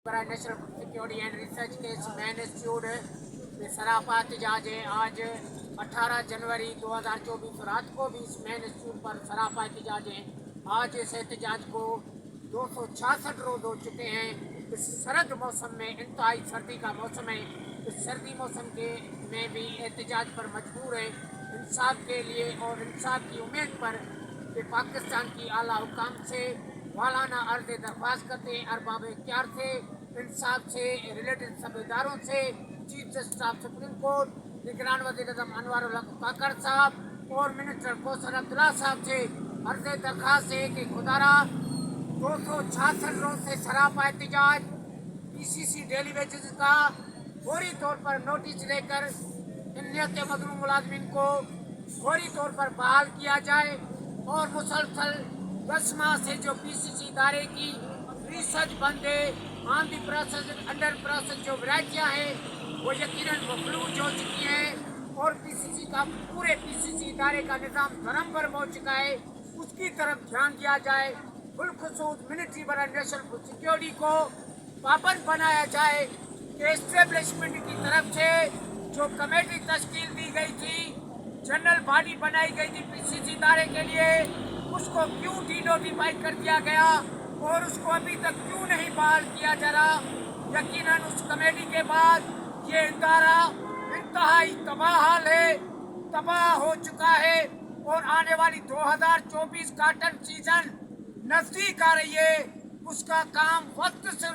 برائے national security and research کے مین institute میں سراپا احتجاج ہے۔ آج 18 جنوری 2024 رات کو بھی اس مین انسٹیٹیوٹ پر سراپا احتجاج ہے۔ آج اس احتجاج کو 266 روز ہو چکے ہیں۔ اس سرد موسم میں، انتہائی سردی کا موسم ہے، اس سردی موسم میں بھی احتجاج پر مجبور ہے، انصاف کے لیے اور انصاف کی امید پر کہ پاکستان کی اعلیٰ حکام سے والانہ عرض درخواست کرتے ہیں، ارباب اختیار سے، انصاف سے، ریلیٹڈ سب اداروں سے، chief justice of supreme court, نگران وزیر اعظم انوار الحق کاکڑ صاحب اور منسٹر کوثر عبداللہ صاحب سے عرض درخواست ہے کہ خدارہ 266 روز سے سراپا احتجاج پی سی سی ڈیلی ویجز کا فوری طور پر نوٹس لے کر ان نیت مظلوم ملازمین کو فوری طور پر بحال کیا جائے اور مسلسل 10 ماہ سے جو پی سی سی ادارے کی ریسرچ بند ہے، آن دی پروسیس انڈر پروسیس جو ورائٹیاں ہیں وہ یقیناً مفلوج ہو چکی ہیں اور پی سی سی کا پورے پی سی سی ادارے کا نظام دھرم برم ہو چکا ہے، اس کی طرف دھیان دیا جائے۔ بالخصوص ملٹری برائے نیشنل سیکورٹی کو پابند بنایا جائے کہ اسٹیبلشمنٹ کی طرف سے جو کمیٹی تشکیل دی گئی تھی، جنرل باڈی بنائی گئی تھی پی سی سی ادارے کے لیے، اس کو کیوں ڈی نوٹیفائی کر دیا گیا اور اس کو ابھی تک کیوں نہیں بحال کیا جا رہا؟ یقیناً اس کمیٹی کے بعد یہ ادارہ انتہائی تباہ حال ہے، تباہ ہو چکا ہے اور آنے والی 2024 کاٹن سیزن نزدیک آ رہی ہے۔ اس کا کام وقت سے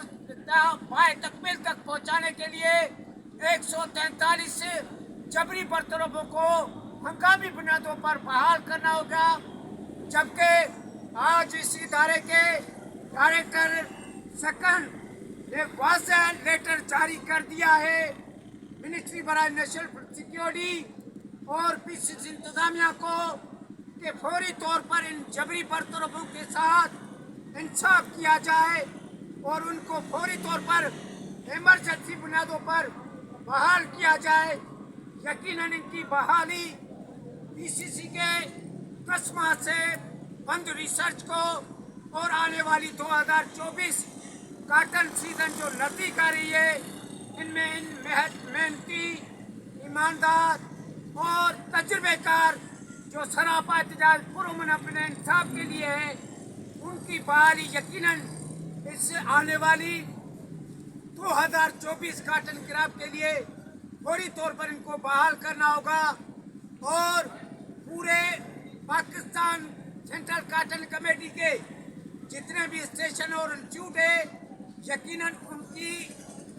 پائے تکمیل تک پہنچانے کے لیے 143 جبری برطرفوں کو ہنگامی بنیادوں پر بحال کرنا ہوگا، جبکہ آج اس ادارے کے ڈائریکٹر سیکنڈ نے واضح لیٹر جاری کر دیا ہے منسٹری برائے نیشنل سیکورٹی اور پی سی سی انتظامیہ کو کہ فوری طور پر ان جبری برطرفوں کے ساتھ انصاف کیا جائے اور ان کو فوری طور پر ایمرجنسی بنیادوں پر بحال کیا جائے۔ یقیناً ان کی بحالی پی سی سی کے 10 ماہ سے بند ریسرچ کو اور آنے والی 2024 کاٹن سیزن جو نزدیک آ رہی ہے، ان میں ان محنتی، ایماندار اور تجربے کار جو سراپا احتجاج پرامن اپنے انصاف کے لیے ہیں، ان کی بحالی یقیناً اس سے آنے والی 2024 کاٹن کراپ کے لیے فوری طور پر ان کو بحال کرنا ہوگا اور پورے پاکستان سینٹرل کاٹن کمیٹی کے جتنے بھی اسٹیشن اور انسٹیٹیوٹ ہیں، یقیناً ان کی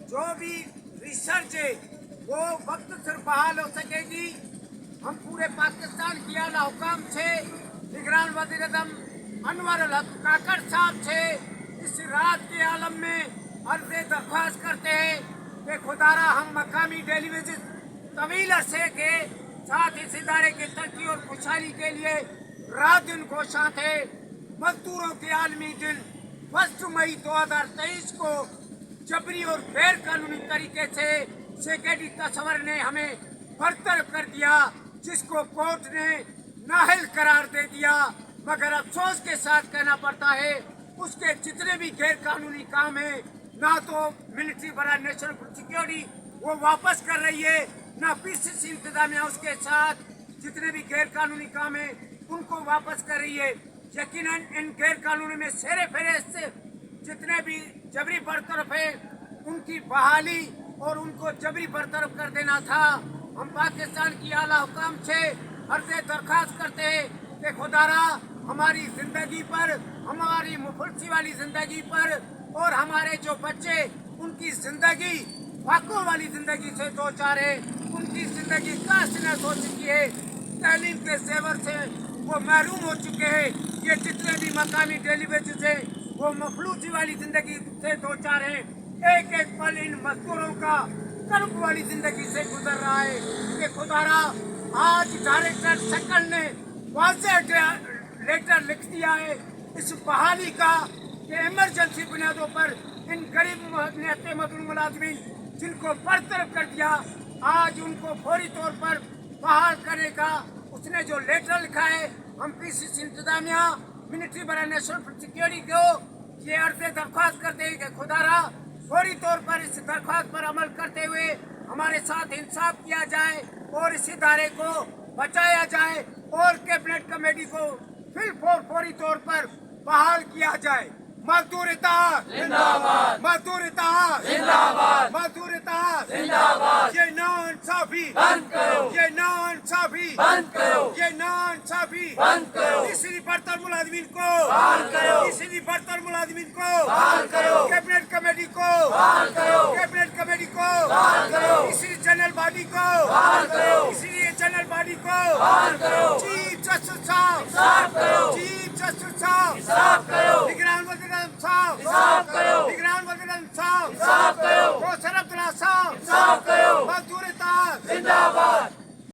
جو بھی ریسرچ ہے وہ وقت سے بحال ہو سکے گی۔ ہم پورے پاکستان کی اعلیٰ حکام سے، نگران وزیر اعظم انوار الحق کاکڑ صاحب سے اس رات کے عالم میں عرض درخواست کرتے ہیں کہ خدارہ ہم مقامی ٹیلی ویژن طویل عرصے کے ساتھ اس ادارے کی ترقی اور خوشحالی کے لیے رات دن کوشاں تھے۔ مزدوروں کے عالمی دن 1 مئی 2023 کو جبری اور غیر قانونی طریقے سے سیکورٹی تصور نے ہمیں برطرف کر دیا، جس کو کورٹ نے نااہل قرار دے دیا، مگر افسوس کے ساتھ کہنا پڑتا ہے اس کے جتنے بھی غیر قانونی کام ہیں، نہ تو ملٹری برائے نیشنل سیکورٹی وہ واپس کر رہی ہے، نہ پی سی سی انتظامیہ اس کے ساتھ جتنے بھی غیر قانونی کام ہیں ان کو واپس کر رہی ہے۔ یقیناً ان غیر قانونی میں سیر فہرست جتنے بھی جبری برطرف ہیں ان کی بحالی اور ان کو جبری برطرف کر دینا تھا۔ ہم پاکستان کی اعلیٰ حکام سے عرض درخواست کرتے ہیں کہ خدارہ ہماری زندگی پر، ہماری مفلسی والی زندگی پر اور ہمارے جو بچے ان کی زندگی واقعوں والی زندگی سے دو چار ہے، ان کی زندگی کاسنس ہو چکی ہے، تعلیم کے زیور سے وہ محروم ہو چکے ہیں۔ یہ جتنے بھی مقامی ٹیلی ویژن ہیں وہ مفلوجی والی زندگی سے دو چار ہیں۔ ایک ایک پل ان مزدوروں کا کرب والی زندگی سے گزر رہا ہے کہ خدارہ آج ڈائریکٹر سیکنڈ نے واضح لیٹر لکھ دیا ہے اس بحالی کا کہ ایمرجنسی بنیادوں پر ان غریب محنت مزدور ملازمین جن کو برطرف کر دیا، آج ان کو فوری طور پر بحال کرنے کا اس نے جو لیٹر لکھا ہے، ہم پی سی سی انتظامیہ، منسٹری برائے نیشنل سیکورٹی کو یہ عرض درخواست کرتے ہیں کہ خدارہ فوری طور پر اس درخواست پر عمل کرتے ہوئے ہمارے ساتھ انصاف کیا جائے اور اس ادارے کو بچایا جائے اور کیبنٹ کمیٹی کو فوری طور پر بحال کیا جائے. مزدور اتحاد زندہ باد, مزدور اتحاد زندہ باد, مزدور اتحاد زندہ باد. یہ ناانصافی بند کرو, یہ ناانصافی بند کرو, یہ ناانصافی بند کرو. تیسری برتر ملازمین کو بحال کرو, تیسری برتر ملازمین کو بحال کرو. کیبنٹ کمیٹی کو بحال کرو, کیبنٹ کمیٹی کو بحال کرو. تیسری جنرل باڈی کو بحال کرو, تیسری جنرل باڈی کو بحال کرو. چیف جسٹس صاحب انصاف کرو, چیف جسٹس صاحب انصاف کرو. نگران وزیر صاحب انصاف کرو, نگران وزیر صاحب انصاف کرو. کوثر عبداللہ صاحب انصاف کرو. مزدور اتحاد زندہ باد.